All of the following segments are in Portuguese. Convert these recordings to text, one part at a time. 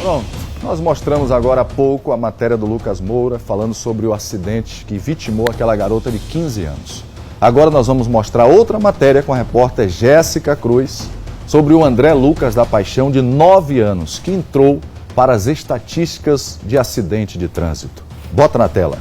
Pronto, nós mostramos agora há pouco a matéria do Lucas Moura falando sobre o acidente que vitimou aquela garota de 15 anos. Agora nós vamos mostrar outra matéria com a repórter Jéssica Cruz sobre o André Lucas da Paixão, de 9 anos, que entrou para as estatísticas de acidente de trânsito. Bota na tela.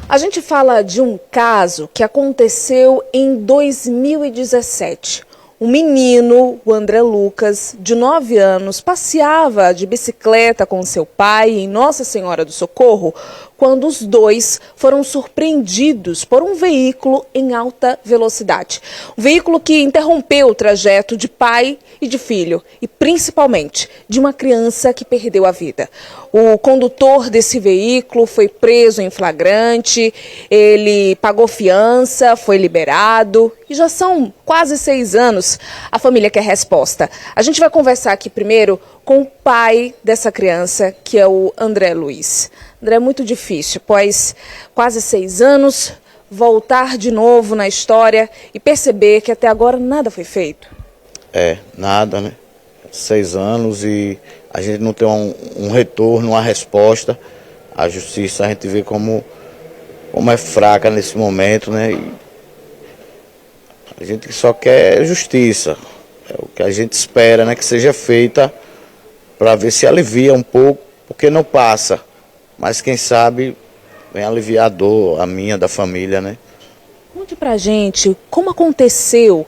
A gente fala de um caso que aconteceu em 2017. Um menino, o André Lucas, de 9 anos, passeava de bicicleta com seu pai em Nossa Senhora do Socorro, quando os dois foram surpreendidos por um veículo em alta velocidade. Um veículo que interrompeu o trajeto de pai e de filho, e principalmente de uma criança que perdeu a vida. O condutor desse veículo foi preso em flagrante, ele pagou fiança, foi liberado e já são quase 6 anos. A família quer resposta. A gente vai conversar aqui primeiro com o pai dessa criança, que é o André Luiz. André, é muito difícil, após quase 6 anos, voltar de novo na história e perceber que até agora nada foi feito. Nada, né? 6 anos e a gente não tem um retorno, uma resposta. A justiça a gente vê como é fraca nesse momento, né? E a gente só quer justiça. É o que a gente espera, né? Que seja feita para ver se alivia um pouco, porque não passa. Mas quem sabe vem aliviar a dor, a minha, da família, né? Conte pra gente como aconteceu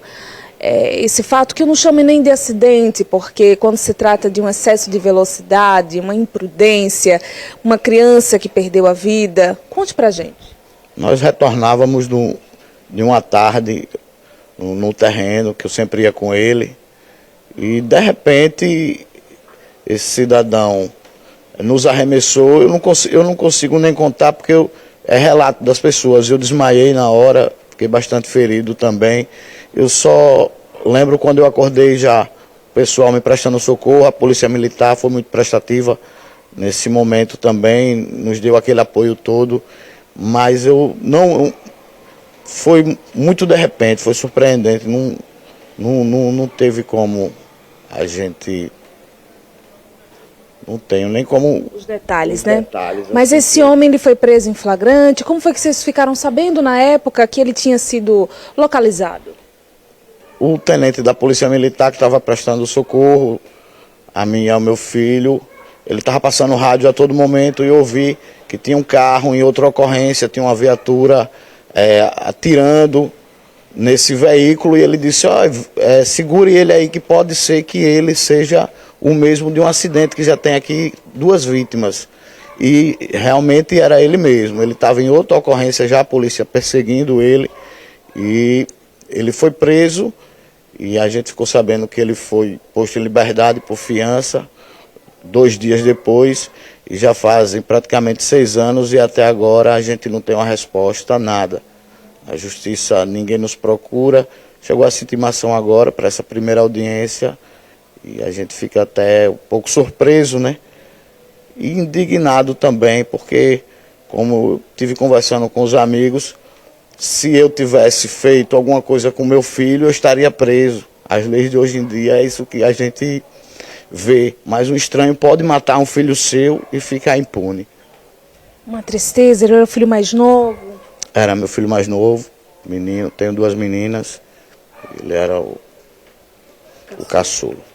esse fato, que eu não chamo nem de acidente, porque quando se trata de um excesso de velocidade, uma imprudência, uma criança que perdeu a vida. Conte pra gente. Nós retornávamos de uma tarde no terreno, que eu sempre ia com ele, e de repente esse cidadão nos arremessou. Eu não consigo nem contar, porque é relato das pessoas. Eu desmaiei na hora, fiquei bastante ferido também. Eu só lembro quando eu acordei já, o pessoal me prestando socorro, a polícia militar foi muito prestativa nesse momento também, nos deu aquele apoio todo, mas foi muito de repente, foi surpreendente, não teve como a gente... Não tenho nem como... Os detalhes, né? Mas esse homem, ele foi preso em flagrante. Como foi que vocês ficaram sabendo na época que ele tinha sido localizado? O tenente da Polícia Militar, que estava prestando socorro a mim e ao meu filho, ele estava passando rádio a todo momento e eu ouvi que tinha um carro em outra ocorrência, tinha uma viatura atirando nesse veículo, e ele disse: segure ele aí, que pode ser que ele seja o mesmo de um acidente que já tem aqui 2 vítimas. E realmente era ele mesmo. Ele estava em outra ocorrência já, a polícia perseguindo ele, e ele foi preso, e a gente ficou sabendo que ele foi posto em liberdade por fiança 2 dias depois, e já fazem praticamente 6 anos e até agora a gente não tem uma resposta, nada. A justiça, ninguém nos procura. Chegou essa intimação agora para essa primeira audiência, e a gente fica até um pouco surpreso, né? E indignado também, porque, como eu estive conversando com os amigos, se eu tivesse feito alguma coisa com meu filho, eu estaria preso. As leis de hoje em dia é isso que a gente vê. Mas um estranho pode matar um filho seu e ficar impune. Uma tristeza. Ele era o filho mais novo? Era meu filho mais novo, menino. Tenho 2 meninas. Ele era o caçula.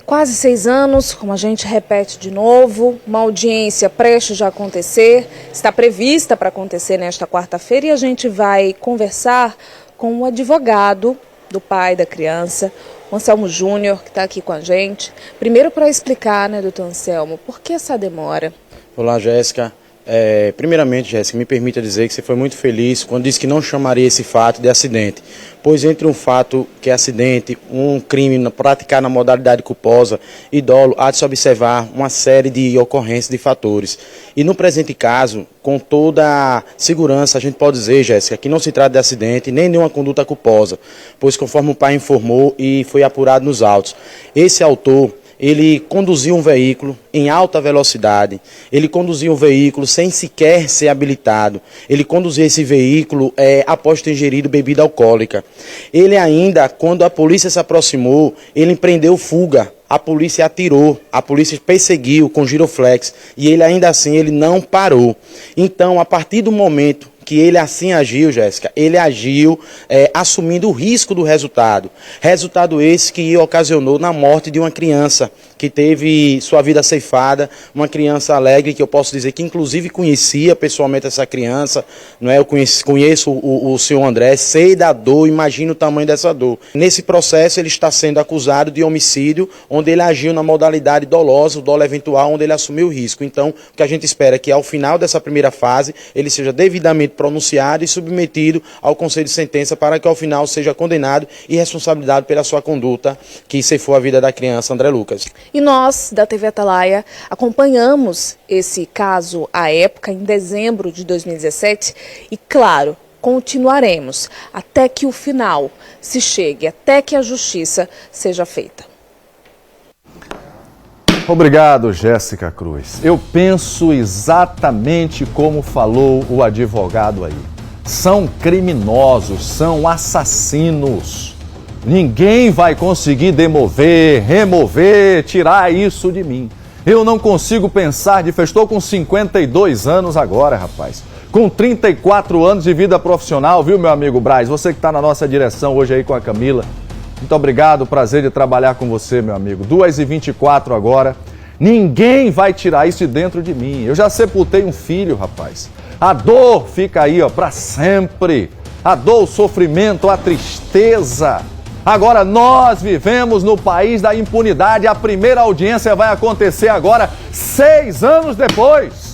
Quase 6 anos, como a gente repete de novo, uma audiência prestes a acontecer, está prevista para acontecer nesta quarta-feira, e a gente vai conversar com o advogado do pai da criança, o Anselmo Júnior, que está aqui com a gente. Primeiro para explicar, né, doutor Anselmo, por que essa demora? Olá, Jéssica. Primeiramente, Jéssica, me permita dizer que você foi muito feliz quando disse que não chamaria esse fato de acidente, pois entre um fato que é acidente, um crime praticado na modalidade culposa e dolo, há de se observar uma série de ocorrências de fatores. E no presente caso, com toda a segurança, a gente pode dizer, Jéssica, que não se trata de acidente nem de uma conduta culposa, pois conforme o pai informou e foi apurado nos autos, esse autor, ele conduziu um veículo em alta velocidade, ele conduziu um veículo sem sequer ser habilitado, ele conduziu esse veículo após ter ingerido bebida alcoólica. Ele ainda, quando a polícia se aproximou, ele empreendeu fuga a polícia atirou, a polícia perseguiu com giroflex e ele ainda assim ele não parou. Então, a partir do momento que ele assim agiu, Jéssica, ele agiu assumindo o risco do resultado. Resultado esse que ocasionou na morte de uma criança que teve sua vida ceifada, uma criança alegre que eu posso dizer que inclusive conhecia pessoalmente essa criança, não é? Eu conheço o senhor André, sei da dor, imagino o tamanho dessa dor. Nesse processo ele está sendo acusado de homicídio, onde ele agiu na modalidade dolosa, o dolo eventual, onde ele assumiu o risco. Então, o que a gente espera é que ao final dessa primeira fase, ele seja devidamente pronunciado e submetido ao conselho de sentença para que ao final seja condenado e responsabilizado pela sua conduta que ceifou a vida da criança André Lucas. E nós, da TV Atalaia, acompanhamos esse caso à época, em dezembro de 2017, e claro, continuaremos até que o final se chegue, até que a justiça seja feita. Obrigado, Jéssica Cruz. Eu penso exatamente como falou o advogado aí. São criminosos, são assassinos. Ninguém vai conseguir demover, remover, tirar isso de mim. Eu não consigo pensar diferente. Estou com 52 anos agora, rapaz. Com 34 anos de vida profissional, viu, meu amigo Braz? Você que está na nossa direção hoje aí com a Camila. Muito obrigado, prazer de trabalhar com você, meu amigo. 2h24 agora. Ninguém vai tirar isso de dentro de mim. Eu já sepultei um filho, rapaz. A dor fica aí, ó, para sempre. A dor, o sofrimento, a tristeza. Agora, nós vivemos no país da impunidade. A primeira audiência vai acontecer agora, 6 anos depois.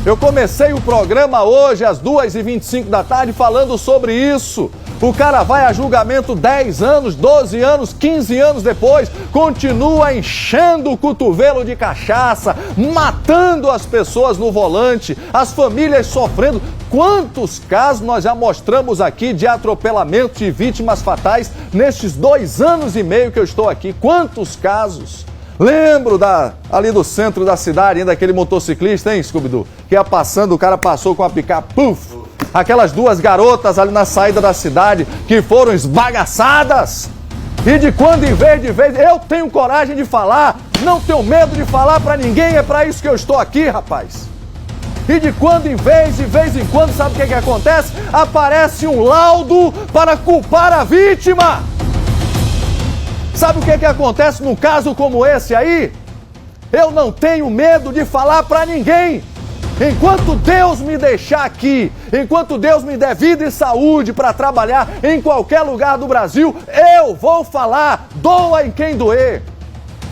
Eu comecei o programa hoje, às 2h25 da tarde, falando sobre isso. O cara vai a julgamento 10 anos, 12 anos, 15 anos depois, continua enchendo o cotovelo de cachaça, matando as pessoas no volante, as famílias sofrendo. Quantos casos nós já mostramos aqui de atropelamento de vítimas fatais nestes 2 anos e meio que eu estou aqui? Quantos casos? Lembro ali do centro da cidade, ainda aquele motociclista, hein, Scooby-Doo? Que ia passando, o cara passou com a picape, puf! Aquelas 2 garotas ali na saída da cidade que foram esbagaçadas. E de quando em vez, eu tenho coragem de falar, não tenho medo de falar pra ninguém, é pra isso que eu estou aqui, rapaz. E de quando em vez, de vez em quando, sabe o que acontece? Aparece um laudo para culpar a vítima. Sabe o que acontece num caso como esse aí? Eu não tenho medo de falar pra ninguém. Enquanto Deus me deixar aqui, enquanto Deus me der vida e saúde para trabalhar em qualquer lugar do Brasil, eu vou falar, doa em quem doer.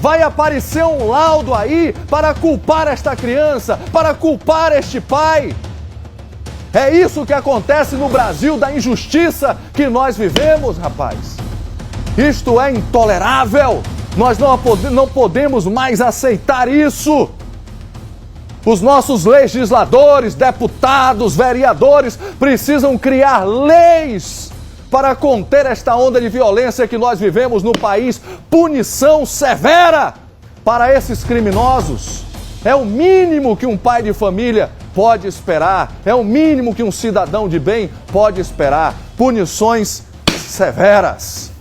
Vai aparecer um laudo aí para culpar esta criança, para culpar este pai. É isso que acontece no Brasil da injustiça que nós vivemos, rapaz. Isto é intolerável. Nós não podemos mais aceitar isso. Os nossos legisladores, deputados, vereadores precisam criar leis para conter esta onda de violência que nós vivemos no país. Punição severa para esses criminosos. É o mínimo que um pai de família pode esperar. É o mínimo que um cidadão de bem pode esperar. Punições severas.